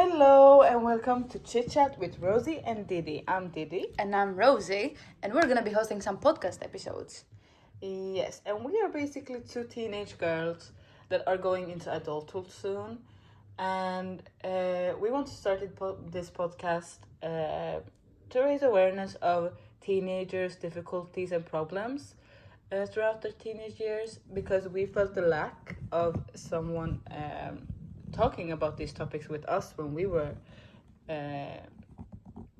Hello and welcome to Chit Chat with Rozi and Didi. I'm Didi. And I'm Rozi, and we're gonna be hosting some podcast episodes. Yes, and we are basically two teenage girls that are going into adulthood soon. And we want to start this podcast to raise awareness of teenagers' difficulties and problems throughout their teenage years because we felt the lack of someone talking about these topics with us when we were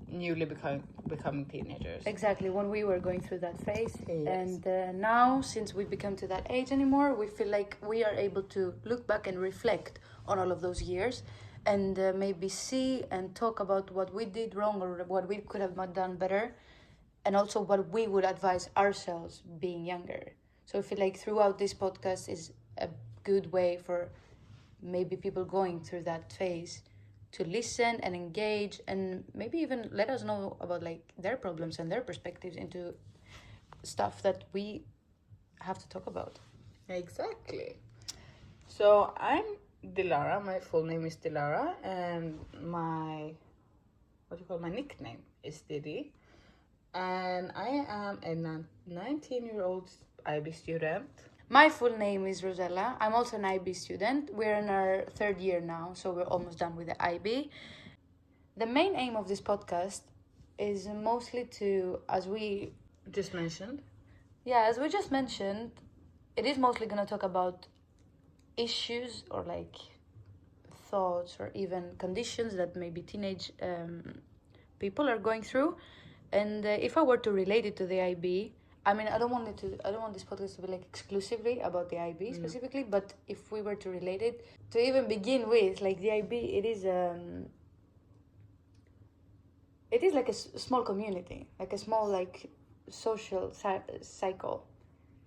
newly becoming teenagers. Exactly, when we were going through that phase. Yes. And now, since we've become to that age anymore, we feel like we are able to look back and reflect on all of those years and maybe see and talk about what we did wrong or what we could have done better, and also what we would advise ourselves being younger. So I feel like throughout this podcast is a good way for maybe people going through that phase to listen and engage and maybe even let us know about like their problems and their perspectives into stuff that we have to talk about. Exactly. So I'm Dilara. My full name is Dilara, and my nickname is Didi. And I am a 19-year-old IB student. My full name is Rosella. I'm also an IB student. We're in our third year now, so we're almost done with the IB. The main aim of this podcast is mostly to, as we just mentioned, it is mostly going to talk about issues or like thoughts or even conditions that maybe teenage people are going through. And if I were to relate it to the IB, I mean, I don't want this podcast to be like exclusively about the IB specifically, but if we were to relate it, to even begin with, like the IB, it is like a small community, like a small like social cycle.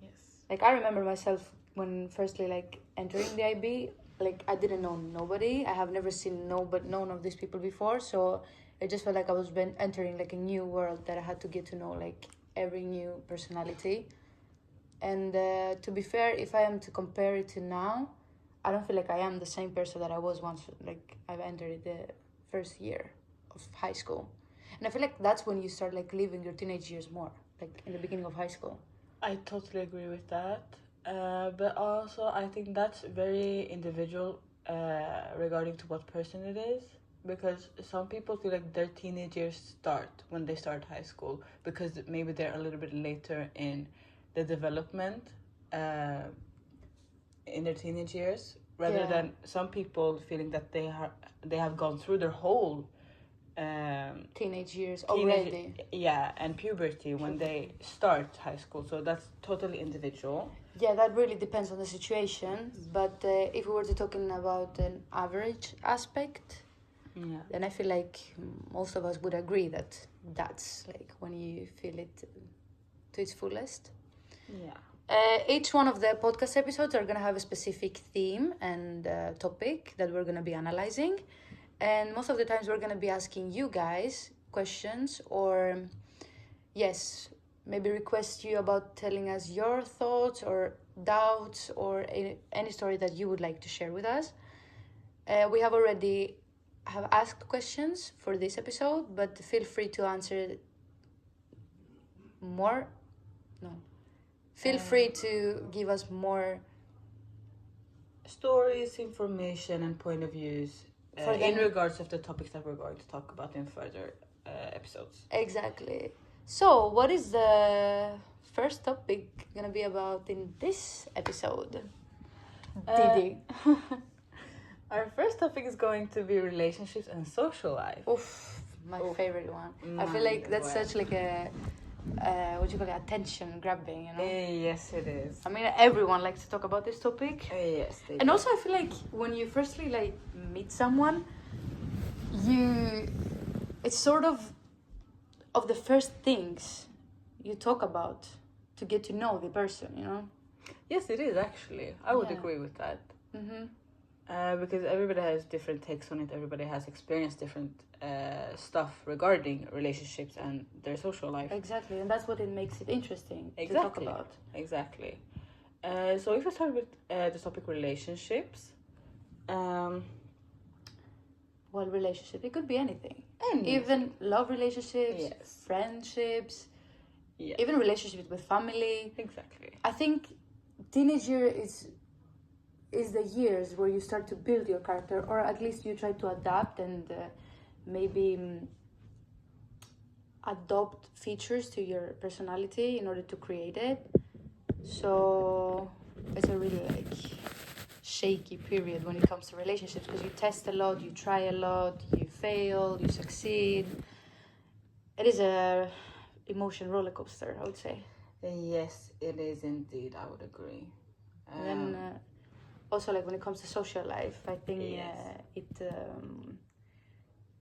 Yes. Like I remember myself when firstly like entering the IB, like I didn't know nobody. I have never seen none of these people before, so it just felt like I was entering like a new world that I had to get to know like every new personality. And to be fair, if I am to compare it to now, I don't feel like I am the same person that I was once like I've entered the first year of high school. And I feel like that's when you start like living your teenage years more, like in the beginning of high school. I totally agree with that. But also I think that's very individual regarding to what person it is. Because some people feel like their teenage years start when they start high school because maybe they're a little bit later in the development in their teenage years, rather than some people feeling that they have gone through their whole teenage years already. Yeah, and puberty when they start high school. So that's totally individual. Yeah, that really depends on the situation. But if we were to talking about an average aspect, then I feel like most of us would agree that that's like when you feel it to its fullest. Yeah. Each one of the podcast episodes are going to have a specific theme and topic that we're going to be analyzing. And most of the times we're going to be asking you guys questions or, yes, maybe request you about telling us your thoughts or doubts or any story that you would like to share with us. We have already have asked questions for this episode, but feel free to answer more. No. Feel free to give us more stories, information, and point of views in regards of the topics that we're going to talk about in further episodes. Exactly. So, what is the first topic gonna be about in this episode? Didi. Our first topic is going to be relationships and social life. Oof, my favorite one. I feel like that's such like a attention grabbing, you know? Yes, it is. I mean, everyone likes to talk about this topic. Yes, and also I feel like when you firstly like meet someone, it's sort of the first things you talk about to get to know the person, you know? Yes, it is actually. I would agree with that. Mm-hmm. Because everybody has different takes on it. Everybody has experienced different stuff regarding relationships and their social life. Exactly, and that's what it makes it interesting to talk about. Exactly. So if I start with the topic relationships, Well, relationship, it could be anything. Anything. Even love relationships, Yes. friendships, Yes. even relationships with family. Exactly. I think teenage year is the years where you start to build your character, or at least you try to adapt and maybe adopt features to your personality in order to create it. So it's a really like shaky period when it comes to relationships, because you test a lot, you try a lot, you fail, you succeed. It is a emotion roller coaster, I would say. Yes, it is indeed. I would agree. And then also, like when it comes to social life, I think Yes. it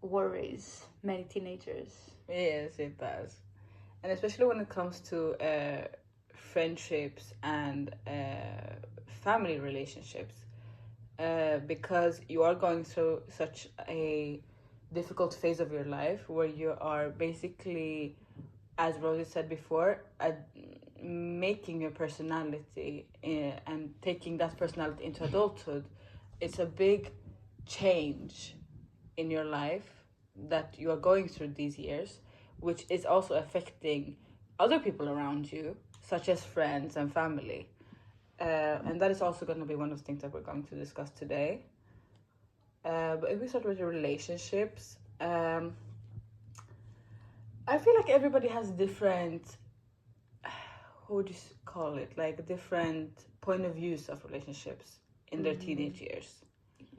worries many teenagers. Yes, it does. And especially when it comes to friendships and family relationships, because you are going through such a difficult phase of your life where you are basically, as Rosie said before, making your personality and taking that personality into adulthood. It's a big change in your life that you are going through these years, which is also affecting other people around you, such as friends and family. And that is also going to be one of the things that we're going to discuss today. But if we start with the relationships, I feel like everybody has different, how would you call it, like different point of views of relationships in their teenage years.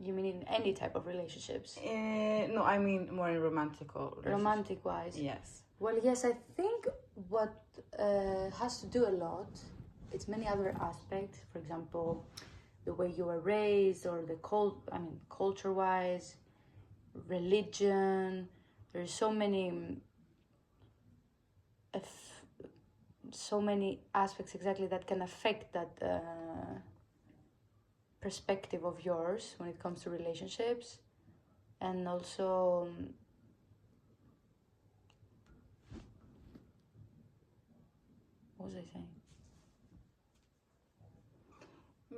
You mean in any type of relationships? No, I mean more in romantical relationships. Romantic wise? Yes. Well, yes, I think what has to do a lot, it's many other aspects. For example, the way you were raised, or the culture wise, religion. There's so many aspects exactly that can affect that perspective of yours when it comes to relationships. And also what was I saying?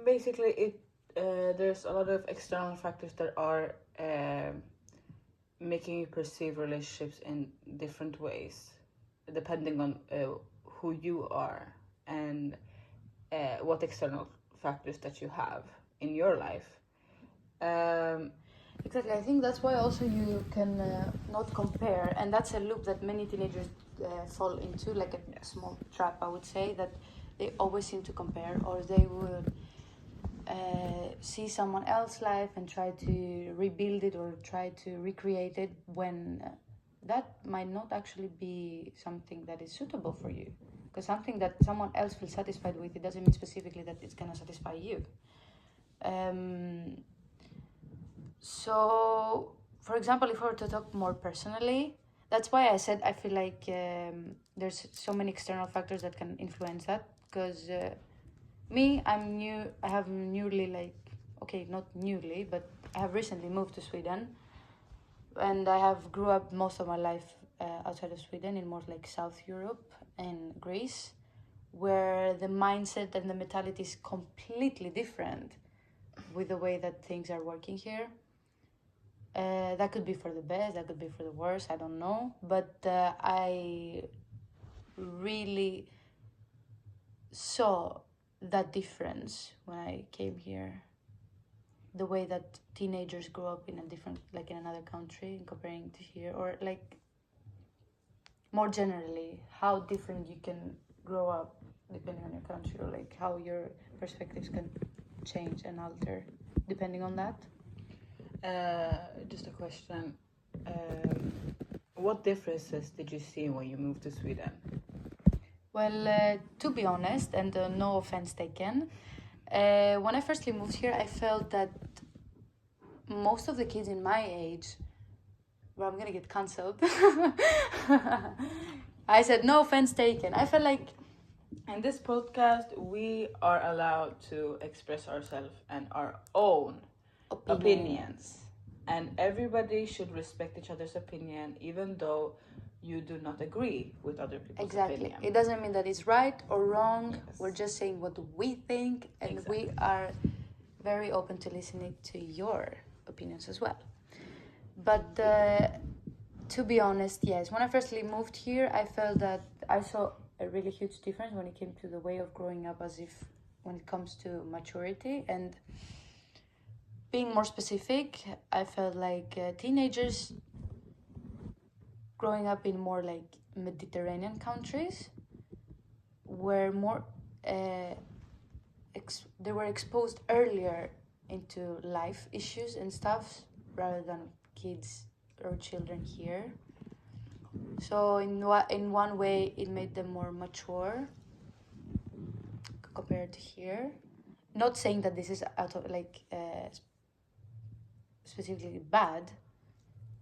Basically, there's a lot of external factors that are making you perceive relationships in different ways, depending on who you are and what external factors that you have in your life. Exactly. I think that's why also you can not compare, and that's a loop that many teenagers fall into, like a small trap, I would say, that they always seem to compare, or they would see someone else's life and try to rebuild it or try to recreate it, when that might not actually be something that is suitable for you. Because something that someone else feels satisfied with, it doesn't mean specifically that it's gonna satisfy you. So, for example, if I were to talk more personally, that's why I said I feel like there's so many external factors that can influence that. Because me, I'm new. I have newly, not newly, but I have recently moved to Sweden, and I have grew up most of my life outside of Sweden, in more like South Europe and Greece, where the mindset and the mentality is completely different with the way that things are working here. That could be for the best, that could be for the worst, I don't know. But I really saw that difference when I came here. The way that teenagers grow up in a different, like in another country, comparing to here, or like more generally, how different you can grow up depending on your country, or like how your perspectives can change and alter depending on that. Just a question. What differences did you see when you moved to Sweden? Well, to be honest, and no offense taken, when I firstly moved here, I felt that most of the kids in my age, well, I'm gonna get cancelled. I said no offense taken. I felt like in this podcast, we are allowed to express ourselves and our own opinions. And everybody should respect each other's opinion, even though you do not agree with other people's opinion. It doesn't mean that it's right or wrong. Yes. We're just saying what we think, and we are very open to listening to your opinions as well. But to be honest, yes. When I firstly moved here, I felt that I saw a really huge difference when it came to the way of growing up, as if when it comes to maturity and being more specific, I felt like teenagers growing up in more like Mediterranean countries were more they were exposed earlier into life issues and stuff rather than kids or children here. So in one way, it made them more mature compared to here. Not saying that this is out of specifically bad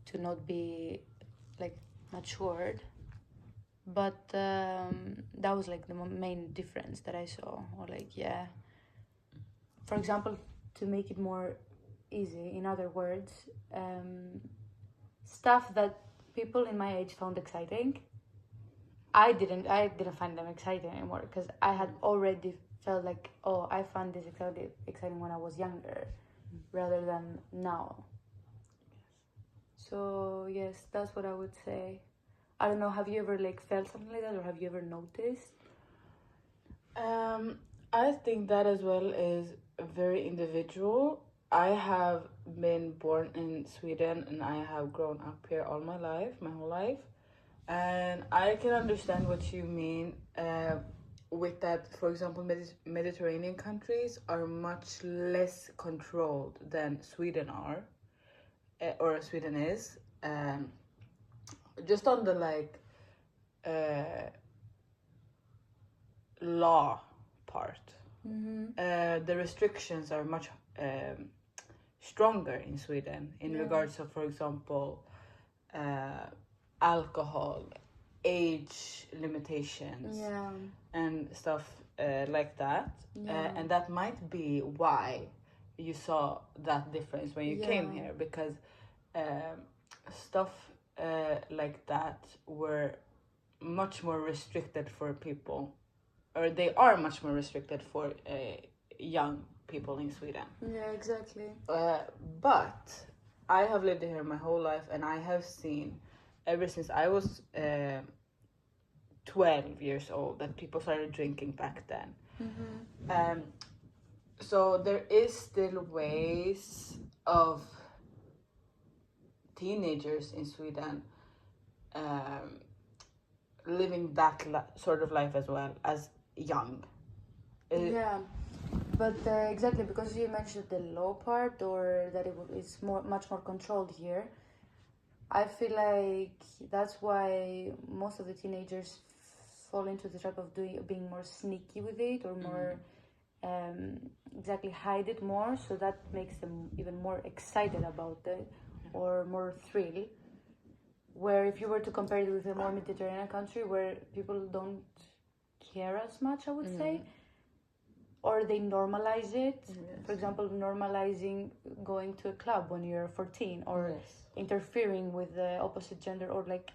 to not be like matured, but that was like the main difference that I saw. Or like, yeah, for example, to make it more easy, in other words, stuff that people in my age found exciting, I didn't find them exciting anymore, because I had already felt like, oh, I found this exciting when I was younger rather than now. So yes, that's what I would say. I don't know, have you ever like felt something like that, or have you ever noticed? I think that as well is very individual. I have been born in Sweden and I have grown up here all my life, my whole life. And I can understand what you mean with that. For example, Mediterranean countries are much less controlled than Sweden are, or Sweden is. Just on the like law part, the restrictions are much stronger in Sweden in regards of, for example, alcohol, age limitations, and stuff like that. And that might be why you saw that difference when you came here, because stuff like that were much more restricted for people, or they are much more restricted for young people in Sweden. Yeah, exactly. But I have lived here my whole life, and I have seen ever since I was 12 years old that people started drinking back then. So there is still ways of teenagers in Sweden living that sort of life as well as young. Yeah, but exactly, because you mentioned the law part, or that it's much more controlled here. I feel like that's why most of the teenagers fall into the trap of being more sneaky with it, or more exactly hide it more, so that makes them even more excited about it, or more thrill. Where if you were to compare it with a more Mediterranean country where people don't care as much, I would say, or they normalize it. For example, normalizing going to a club when you're 14, or interfering with the opposite gender, or like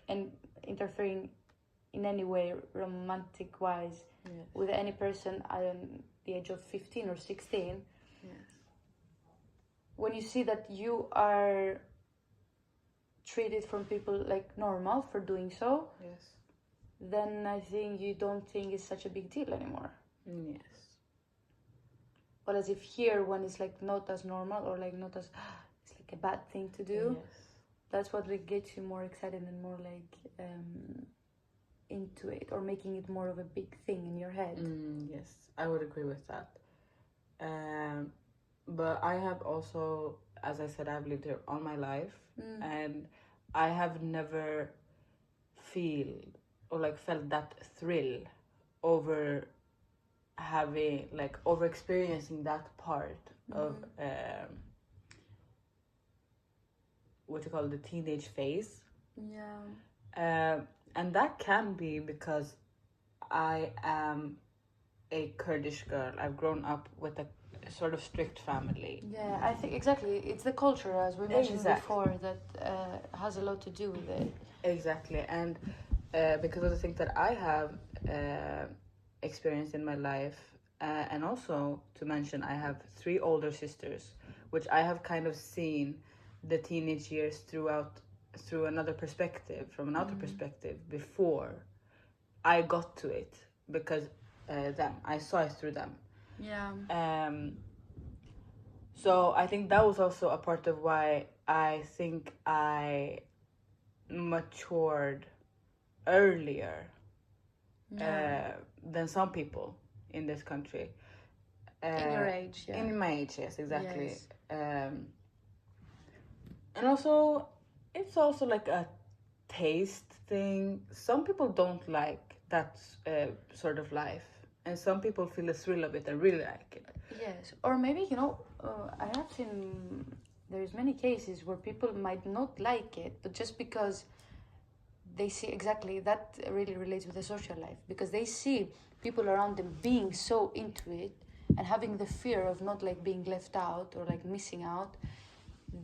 interfering in any way romantic wise with any person at the age of 15 or 16. When you see that you are treated from people like normal for doing so, then I think you don't think it's such a big deal anymore. But as if here, when it's like not as normal, or like not as it's like a bad thing to do, that's what like gets you more excited and more like into it, or making it more of a big thing in your head. Yes, I would agree with that. But I have also, as I said, I've lived here all my life, and I have never felt that thrill over experiencing that part of what you call the teenage phase. And that can be because I am a Kurdish girl. I've grown up with a sort of strict family. Yeah, I think exactly. It's the culture, as we mentioned before, that has a lot to do with it. Exactly. And because of the things that I have experienced in my life, and also to mention, I have 3 older sisters, which I have kind of seen the teenage years through another perspective, from an outer perspective, before I got to it, because I saw it through them. Yeah. So I think that was also a part of why I think I matured earlier than some people in this country. In your age, yeah. In my age, yes, exactly. Yes. And also, it's also like a taste thing. Some people don't like that sort of life, and some people feel the thrill of it and really like it. Yes, or maybe, I have seen there's many cases where people might not like it, but just because they see exactly that really relates with the social life, because they see people around them being so into it and having the fear of not like being left out or like missing out.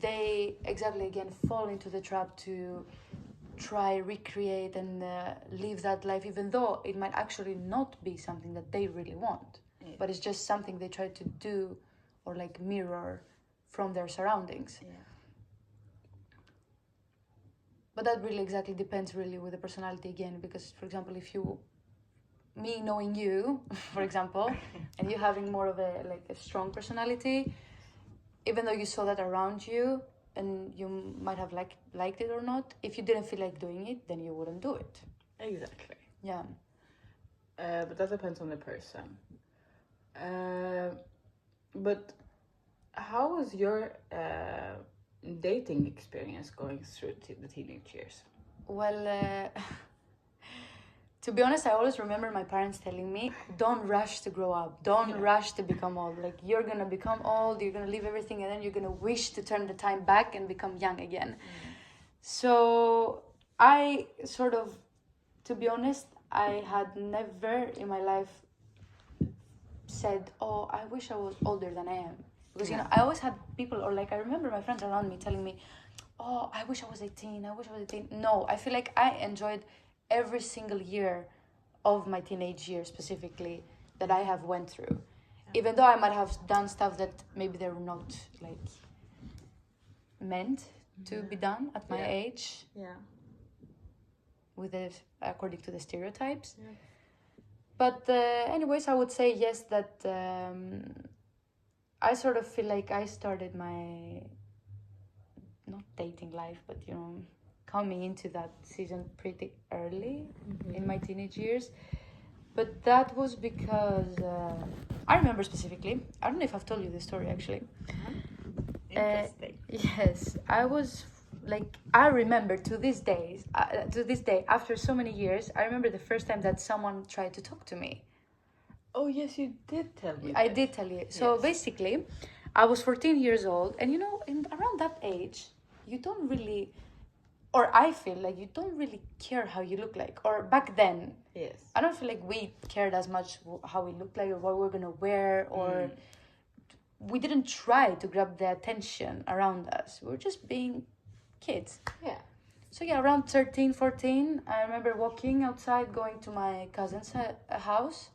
They exactly again fall into the trap to try recreate and live that life, even though it might actually not be something that they really want. Yeah. But it's just something they try to do or like mirror from their surroundings. Yeah. But that really exactly depends really with the personality again, because for example, me knowing you, for example, and you having more of a strong personality, even though you saw that around you and you might have liked it or not, if you didn't feel like doing it, then you wouldn't do it. Exactly. Yeah. But that depends on the person. But how was your dating experience going through the teenage years? Well, to be honest, I always remember my parents telling me, don't rush to grow up. Don't rush to become old. Like, you're going to become old, you're going to leave everything, and then you're going to wish to turn the time back and become young again. So I sort of, to be honest, I had never in my life said, oh, I wish I was older than I am. Because, I always had people, or like I remember my friends around me telling me, oh, I wish I was 18, I wish I was 18. No, I feel like I enjoyed every single year of my teenage years specifically that I have went through. Even though I might have done stuff that maybe they're not like meant to be done at my age. Yeah. According to the stereotypes. Yeah. But anyways, I would say yes, that I sort of feel like I started my, not dating life, but coming into that season pretty early in my teenage years. But that was because I remember specifically, I don't know if I've told you this story actually. Interesting. Yes, I remember to this day, after so many years, I remember the first time that someone tried to talk to me. Oh yes, you did tell me. I did tell you. So basically, I was 14 years old, and around that age, you don't really, or I feel like you don't really care how you look like. Or back then, yes, I don't feel like we cared as much how we looked like or what we were gonna wear, or we didn't try to grab the attention around us. We were just being kids. Yeah. So around 13, 14, I remember walking outside, going to my cousin's house,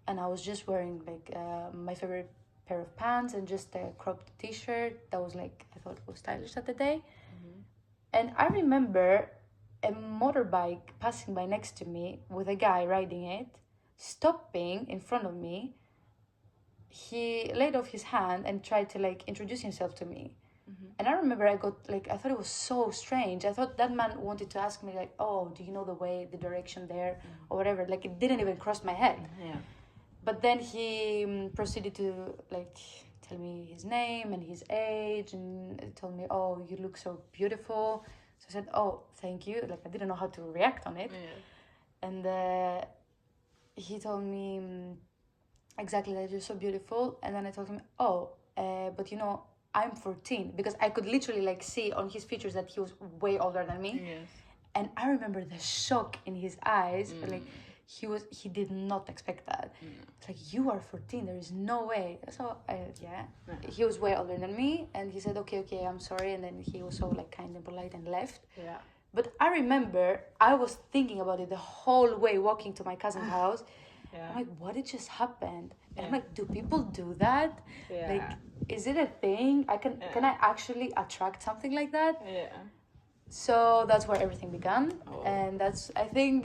and I was just wearing my favorite pair of pants and just a cropped t-shirt that was I thought it was stylish at the day. And I remember a motorbike passing by next to me with a guy riding it, stopping in front of me. He laid off his hand and tried to introduce himself to me. And I remember I thought it was so strange. I thought that man wanted to ask me oh, do you know the way, the direction there, or whatever. It didn't even cross my head. Yeah. But then he proceeded to tell me his name and his age, and told me, oh, you look so beautiful. So I said, oh, thank you. I didn't know how to react on it. Yeah. And he told me exactly that you're so beautiful. And then I told him, oh, but I'm 14, because I could literally see on his features that he was way older than me. Yes. And I remember the shock in his eyes. He did not expect that. It's you are 14, there is no way. So he was way older than me, and he said, okay, I'm sorry. And then he was so kind and polite and left. Yeah. But I remember I was thinking about it the whole way walking to my cousin's house. Yeah. I'm like, what did just happened? And I'm Yeah. like, do people do that? Yeah. Like, is it a thing? Can I actually attract something like that? Yeah. So that's where everything began, Oh. and I think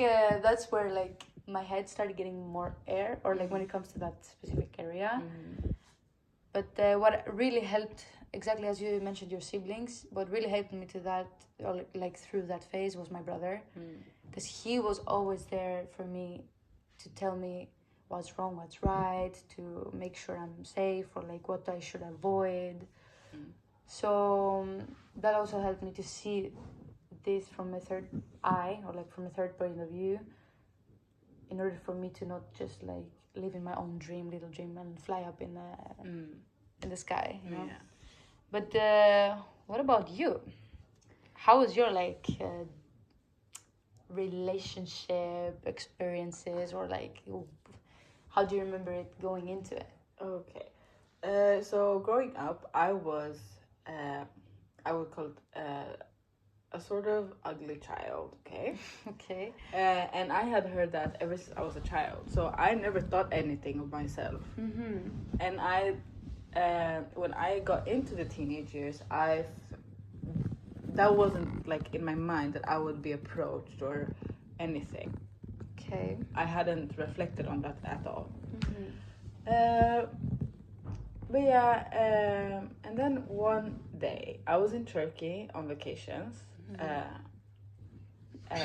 that's where like my head started getting more air, or like when it comes to that specific area. But what really helped, exactly as you mentioned your siblings, what really helped me to that, or like through that phase, was my brother, because he was always there for me to tell me what's wrong, what's right, to make sure I'm safe, or like what I should avoid. So that also helped me to see this from a third eye, or like from a third point of view, in order for me to not just like live in my own little dream, and fly up in the sky, you know. Yeah. But what about you? How was your like relationship experiences, or like how do you remember it going into it? Okay. So growing up, I was, I would call it a sort of ugly child. Okay. Okay. And I had heard that ever since I was a child. So I never thought anything of myself. And when I got into the teenage years, that wasn't like in my mind that I would be approached or anything. Okay. I hadn't reflected on that at all. But yeah, and then one day I was in Turkey on vacations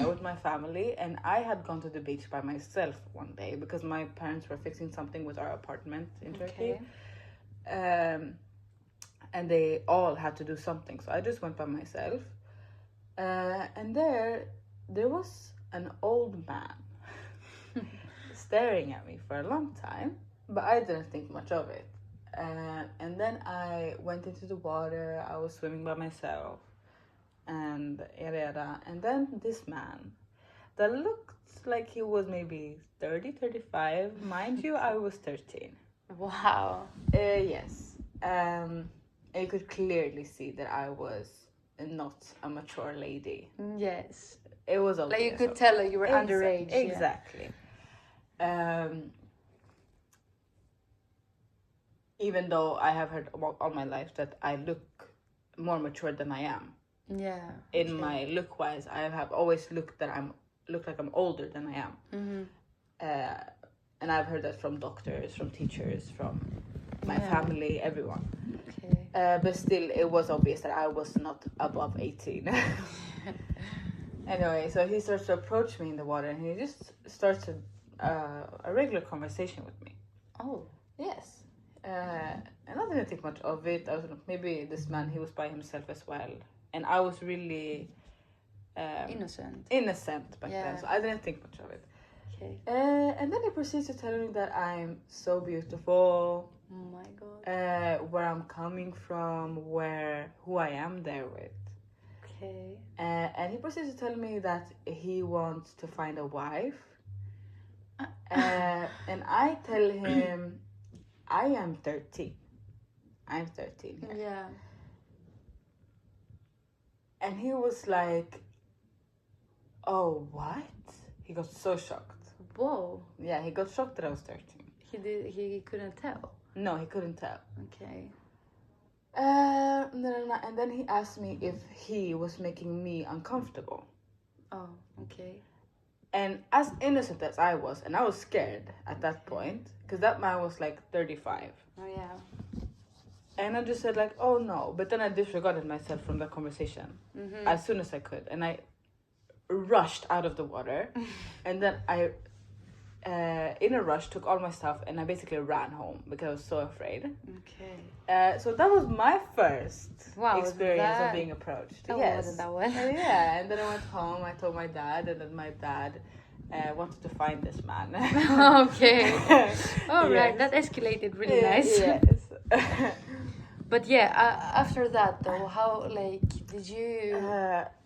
with my family, and I had gone to the beach by myself one day because my parents were fixing something with our apartment in Turkey. And they all had to do something, so I just went by myself. And there was an old man staring at me for a long time, but I didn't think much of it. And then I went into the water. I was swimming by myself, and yada yada. And then this man that looked like he was maybe 30, 35. Mind you, I was 13. Wow. Yes. And you could clearly see that I was not a mature lady. Yes. It was obvious. Like you could tell like you were underage. Exactly. Even though I have heard all my life that I look more mature than I am. Yeah. In my look wise, I have always look like I'm older than I am. And I've heard that from doctors, from teachers, from my family, everyone. Okay. But still, it was obvious that I was not above 18. Anyway, so he starts to approach me in the water, and he just starts a regular conversation with me. Oh. Yes. And I didn't think much of it. I was maybe this man, he was by himself as well. And I was really innocent back then, so I didn't think much of it. Okay. And then he proceeds to tell me that I'm so beautiful. Oh my god. Where I'm coming from, who I am there with. Okay. And he proceeds to tell me that he wants to find a wife. And I tell him I am 13. I'm 13. Yeah. And he was like, oh, what? He got so shocked. Whoa. Yeah, he got shocked that I was 13. He couldn't tell. No, he couldn't tell. Okay. And then he asked me if he was making me uncomfortable. Oh, okay. And as innocent as I was, and I was scared at that point, because that man was like 35. Oh, yeah. And I just said like, oh no. But then I disregarded myself from that conversation as soon as I could. And I rushed out of the water. And then I, in a rush, took all my stuff and I basically ran home because I was so afraid. Okay. So that was my first experience of being approached. That wasn't that well. Yeah, and then I went home. I told my dad, and then my dad wanted to find this man. Okay. All right, that escalated really nice. Yes. But yeah, after that though, how like did you?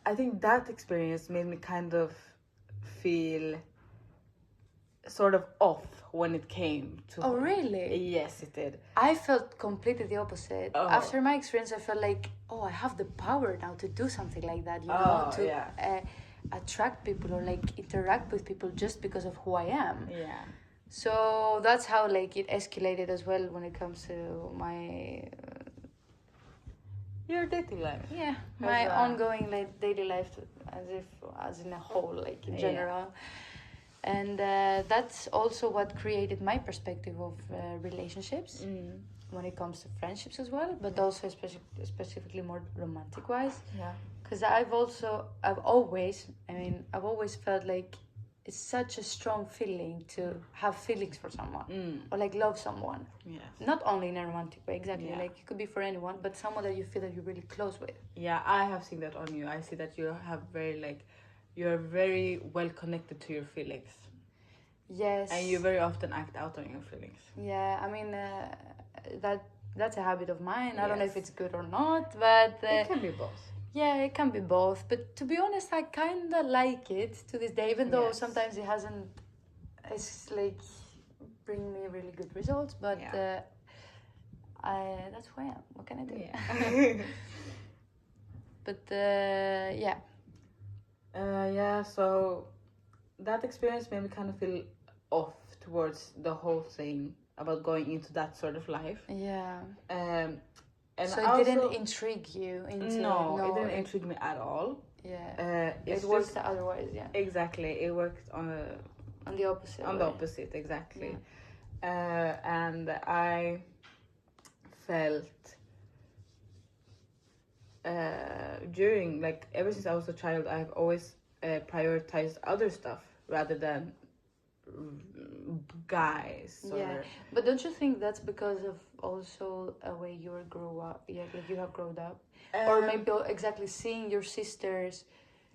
I think that experience made me kind of feel sort of off when it came to. Oh really? Yes, it did. I felt completely the opposite. Oh. After my experience, I felt like, oh, I have the power now to do something like that. You know, to attract people or like interact with people just because of who I am. Yeah. So that's how like it escalated as well when it comes to my Your dating life. my As, ongoing like daily life as in a whole, like in general. And that's also what created my perspective of relationships when it comes to friendships as well, but also specifically more romantic wise. Yeah. Because I've always felt like it's such a strong feeling to have feelings for someone or like love someone. Yes. Not only in a romantic way, exactly. Yeah. Like it could be for anyone, but someone that you feel that you're really close with. Yeah, I have seen that on you. I see that you have you're very well connected to your feelings. Yes. And you very often act out on your feelings. Yeah, I mean, that's a habit of mine. I don't know if it's good or not, but... it can be both. Yeah, it can be both. But to be honest, I kind of like it to this day, even though sometimes it hasn't... It's like bring me really good results, but that's who I am. What can I do? Yeah. But yeah. Yeah, so that experience made me kind of feel off towards the whole thing about going into that sort of life. Yeah. And so it didn't intrigue you into... No, it didn't intrigue me at all. Yeah. It worked otherwise, yeah. Exactly. It worked on the opposite. On the opposite, exactly. Yeah. And I felt during, like, ever since I was a child, I've always prioritized other stuff rather than guys. But don't you think that's because of also a way you were grew up? Yeah, like you have grown up, or maybe exactly seeing your sisters,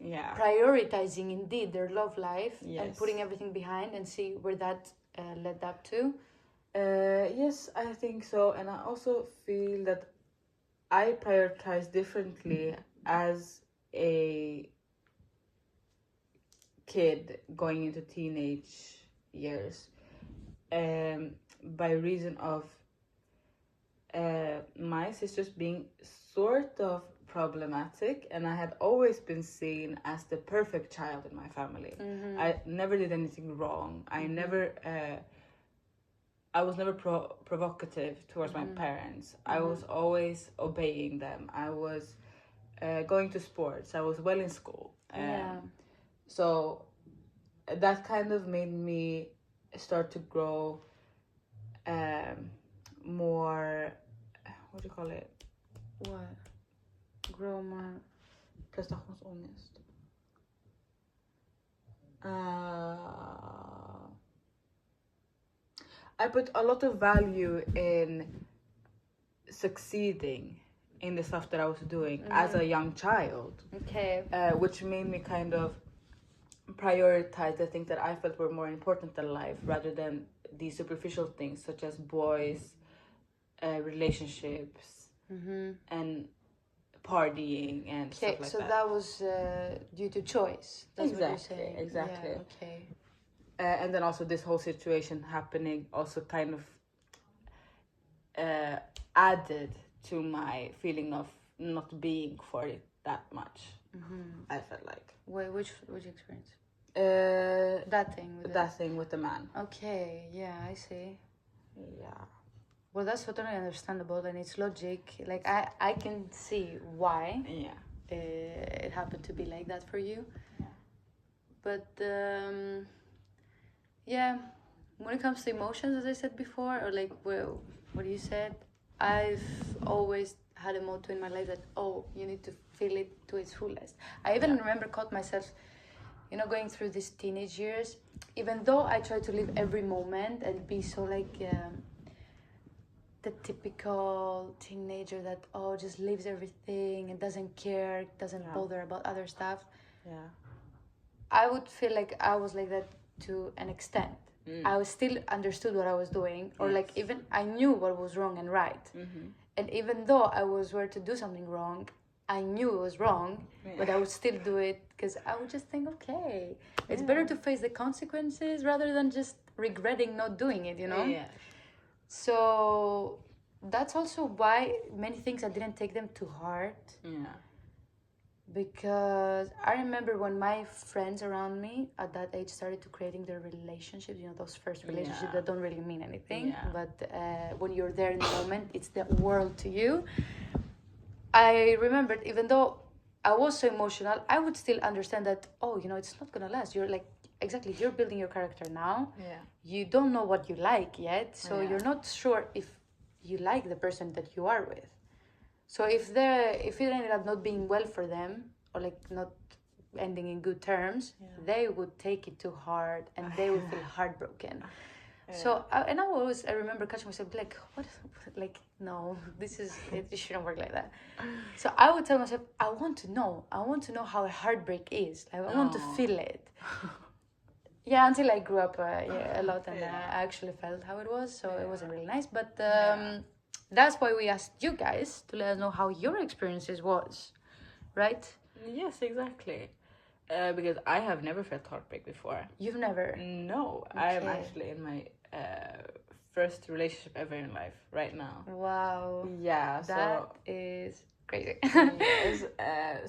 prioritizing indeed their love life and putting everything behind, and see where that led up to. Yes, I think so, and I also feel that I prioritize differently as a kid going into teenage years, by reason of my sisters being sort of problematic, and I had always been seen as the perfect child in my family. I never did anything wrong. I was never provocative towards my parents. I was always obeying them. I was going to sports. I was well in school. So that kind of made me start to grow more, what do you call it? What? Grow more? Prestationsångest. I put a lot of value in succeeding in the stuff that I was doing as a young child. Okay. Which made me kind of prioritize the things that I felt were more important in life rather than the superficial things such as boys, relationships, and partying and stuff like that. So that was due to choice. That's exactly, what you're saying. Exactly. Yeah, okay. And then also this whole situation happening also kind of added to my feeling of not being for it that much. I felt like. Wait, which experience? That thing with the man. Okay, yeah, I see. Yeah. Well, that's totally understandable, and it's logic. Like I can see why. Yeah. It happened to be like that for you. Yeah. But yeah, when it comes to emotions, as I said before, or like what you said, I've always had a motto in my life that you need to feel it to its fullest. I even remember caught myself, going through these teenage years, even though I try to live every moment and be so like the typical teenager that just lives everything and doesn't care, doesn't bother about other stuff. Yeah. I would feel like I was like that to an extent. I was still understood what I was doing, or like even I knew what was wrong and right. And even though I was were to do something wrong, I knew it was wrong, but I would still do it because I would just think, okay, it's better to face the consequences rather than just regretting not doing it, Yeah. So that's also why many things I didn't take them to heart. Yeah. Because I remember when my friends around me at that age started to creating their relationships, those first relationships Yeah. that don't really mean anything, Yeah. but when you're there in the moment, it's the world to you. I remembered, even though I was so emotional, I would still understand that, it's not gonna last. You're like, exactly, you're building your character now. Yeah. You don't know what you like yet, so Yeah. you're not sure if you like the person that you are with. So if it ended up not being well for them, or like not ending in good terms, they would take it too hard and they would feel heartbroken. So I remember catching myself like, like, no, it shouldn't work like that. So I would tell myself, I want to know how a heartbreak is. Like, I want to feel it. Yeah, until I grew up a lot, and I actually felt how it was. So it wasn't really nice, but that's why we asked you guys to let us know how your experiences was, right? Yes, exactly. Because I have never felt heartbreak before. You've never? No, I am actually in my first relationship ever in life right now. Wow. Yeah, that is crazy. Yes,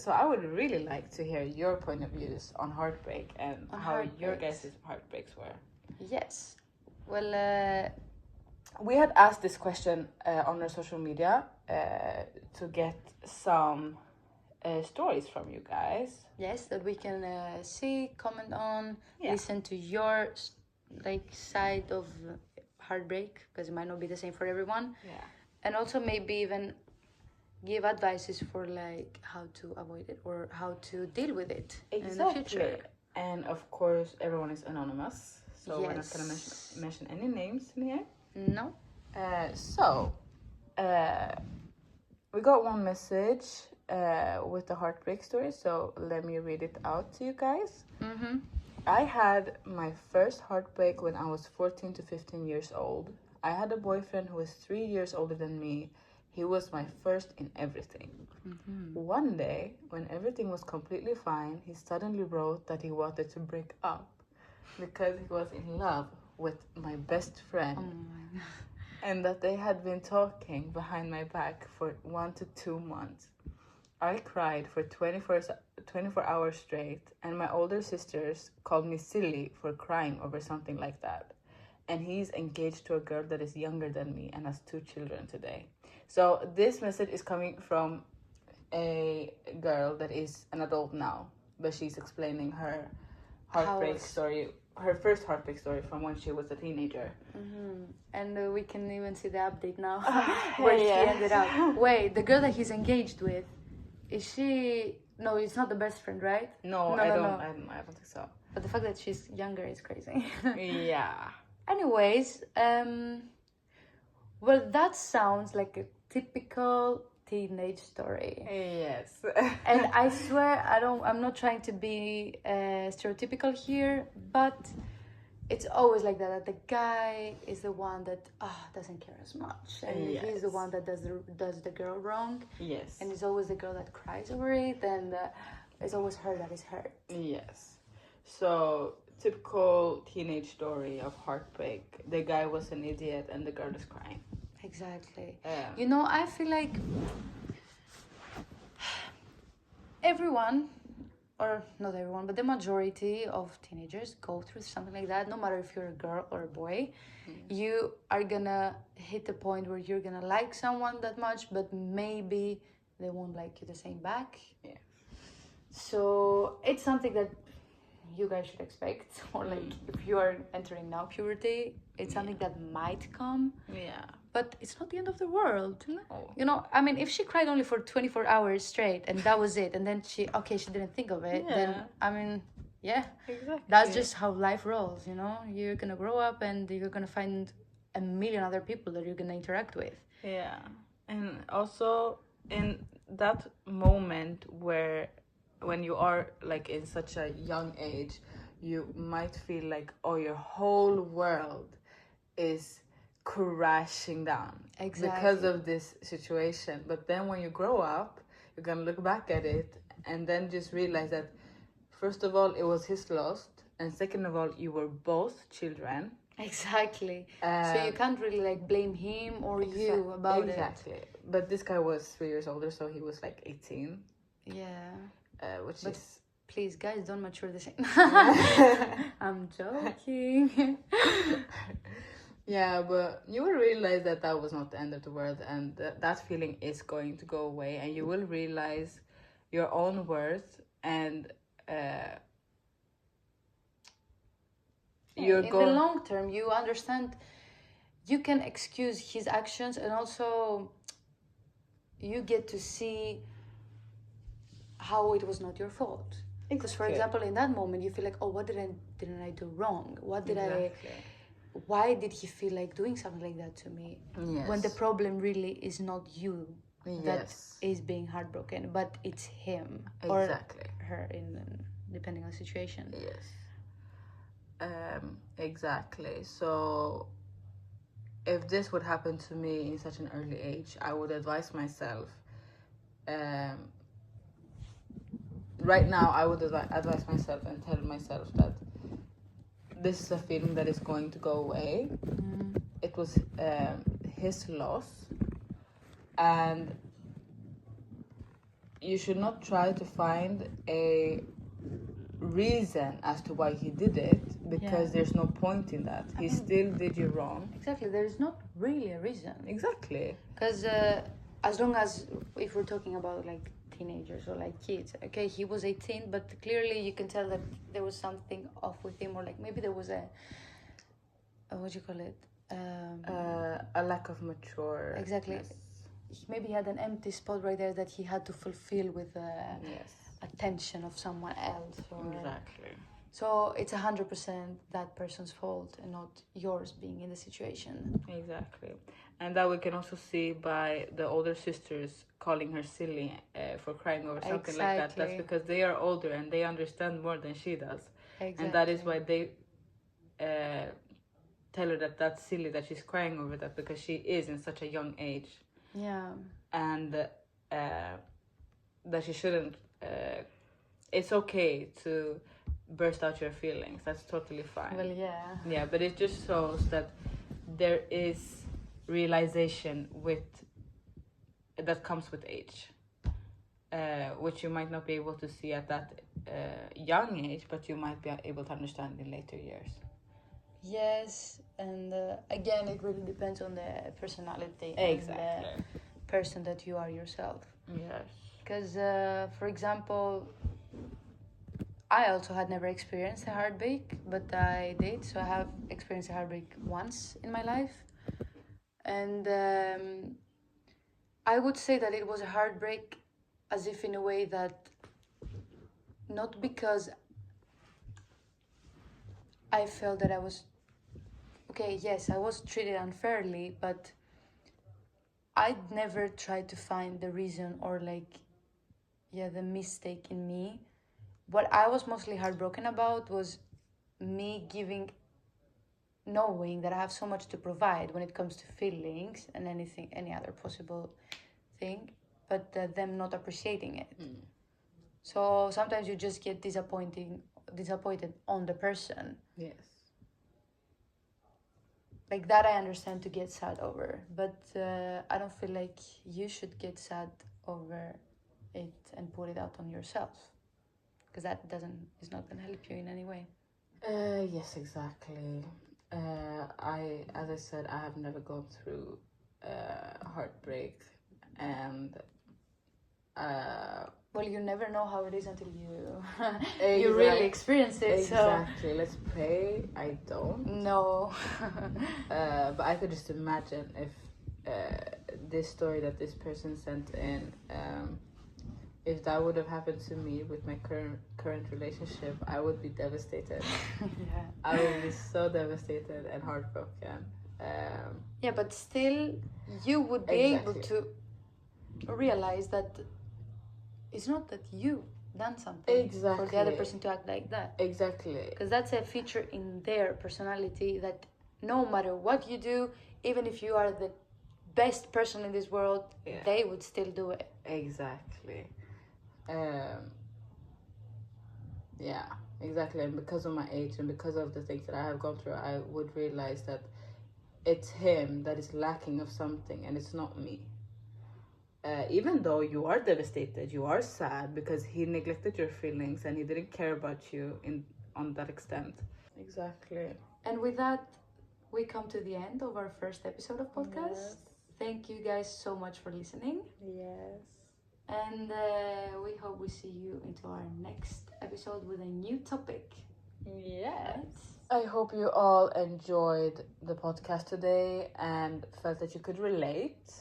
so I would really like to hear your point of views on heartbreak and how your guys' heartbreaks were. Yes. Well, we had asked this question on our social media to get some stories from you guys. Yes, that we can see, comment on, listen to your side of heartbreak, because it might not be the same for everyone. Yeah. And also maybe even give advices for like how to avoid it or how to deal with it in the future. And of course, everyone is anonymous, so we're not gonna mention any names in here. No. We got one message with the heartbreak story, so let me read it out to you guys. Mm-hmm. I had my first heartbreak when I was 14 to 15 years old. I had a boyfriend who was 3 years older than me. He was my first in everything. Mm-hmm. One day, when everything was completely fine, he suddenly wrote that he wanted to break up because he was in love with my best friend. Oh my God. And that they had been talking behind my back for 1 to 2 months. I cried for 24 hours straight, and my older sisters called me silly for crying over something like that. And he's engaged to a girl that is younger than me and has 2 children today. So this message is coming from a girl that is an adult now, but she's explaining her heartbreak story, her first heartbreak story from when she was a teenager. Mm-hmm. And we can even see the update now where he ended up. Wait, the girl that he's engaged with, is she? No, it's not the best friend, right? No, I don't think so. But the fact that she's younger is crazy. Yeah. Anyways, well, that sounds like a typical teenage story. Yes. And I swear, I'm not trying to be stereotypical here, but it's always like that the guy is the one that doesn't care as much, and he's the one that does the girl wrong. Yes. And it's always the girl that cries over it, and it's always her that is hurt. Yes. So typical teenage story of heartbreak. The guy was an idiot and the girl is crying. Exactly. I feel like everyone, or not everyone, but the majority of teenagers go through something like that. No matter if you're a girl or a boy, you are gonna hit a point where you're gonna like someone that much, but maybe they won't like you the same back. Yeah. So it's something that you guys should expect, or like if you are entering now puberty, it's something that might come. Yeah. But it's not the end of the world. No. I mean, if she cried only for 24 hours straight and that was it, and then she didn't think of it, then, I mean, exactly. That's just how life rolls, You're going to grow up and you're going to find a million other people that you're going to interact with. Yeah. And also in that moment when you are like in such a young age, you might feel like, your whole world is crashing down because of this situation. But then when you grow up, you're gonna look back at it and then just realize that first of all, it was his loss, and second of all, you were both children. Exactly. So you can't really like blame him or you about it. Exactly. But this guy was 3 years older, so he was like 18. Yeah. which But is please, guys, don't mature the same. I'm joking. yeah, but you will realize that that was not the end of the world, and that feeling is going to go away, and you will realize your own worth, and In the long term, you understand. You can excuse his actions, and also you get to see how it was not your fault. Because, for example, in that moment, you feel like, oh, what didn't I do wrong? What did I? Why did he feel like doing something like that to me? Yes. When the problem really is not you Yes. that is being heartbroken, but it's him Exactly. or her, depending on the situation. Yes. Exactly. So if this would happen to me in such an early age, I would advise myself. Right now, I would advise myself and tell myself that this is a feeling that is going to go away. It was his loss, and you should not try to find a reason as to why he did it, because there's no point in that. He still did you wrong. Exactly, there's not really a reason. Exactly. Because as long as, if we're talking about like teenagers or like kids, okay, he was 18, but clearly you can tell that there was something off with him, or like maybe there was a what do you call it? A lack of mature. Exactly. Maybe he had an empty spot right there that he had to fulfill with attention of someone else. Exactly. So it's 100% that person's fault and not yours being in the situation. Exactly. And that we can also see by the older sisters calling her silly for crying over something like that. That's because they are older and they understand more than she does. Exactly. And that is why they tell her that that's silly, that she's crying over that, because she is in such a young age. Yeah. And that she shouldn't. It's okay to burst out your feelings. That's totally fine. Well, yeah. Yeah, but it just shows that there is realization that comes with age, which you might not be able to see at that young age, but you might be able to understand in later years. Yes, and again, it really depends on the personality and the person that you are yourself. Yes. Because, for example, I also had never experienced a heartbreak, but I did. So I have experienced a heartbreak once in my life. And I would say that it was a heartbreak as if in a way that, not because I felt that I was, okay, yes, I was treated unfairly, but I'd never tried to find the reason or the mistake in me. What I was mostly heartbroken about was me knowing that I have so much to provide when it comes to feelings and any other possible thing, but them not appreciating it. So sometimes you just get disappointed on the person. Yes. Like that I understand to get sad over, but I don't feel like you should get sad over it and put it out on yourself, because that is not going to help you in any way. Yes, exactly. As I said, I have never gone through heartbreak, and well, you never know how it is until you you really experience it. Exactly. So. Let's pray I don't. No. But I could just imagine if this story that this person sent in, if that would have happened to me with my current relationship, I would be devastated. Yeah. I would be so devastated and heartbroken. Yeah, but still, you would be able to realize that it's not that you done something for the other person to act like that. Exactly. Because that's a feature in their personality that no matter what you do, even if you are the best person in this world, they would still do it. Exactly. Yeah, exactly. And because of my age and because of the things that I have gone through, I would realize that it's him that is lacking of something and it's not me. even though you are devastated, you are sad because he neglected your feelings and he didn't care about you on that extent. Exactly. And with that, we come to the end of our first episode of podcast. Yes. Thank you guys so much for listening. Yes. And we hope we see you into our next episode with a new topic. Yes. I hope you all enjoyed the podcast today and felt that you could relate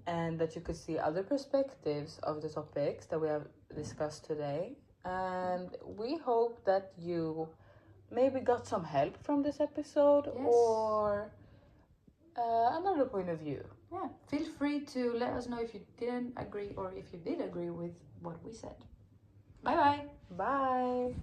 and that you could see other perspectives of the topics that we have discussed today. And we hope that you maybe got some help from this episode or another point of view. Yeah, feel free to let us know if you didn't agree or if you did agree with what we said. Bye-bye. Bye.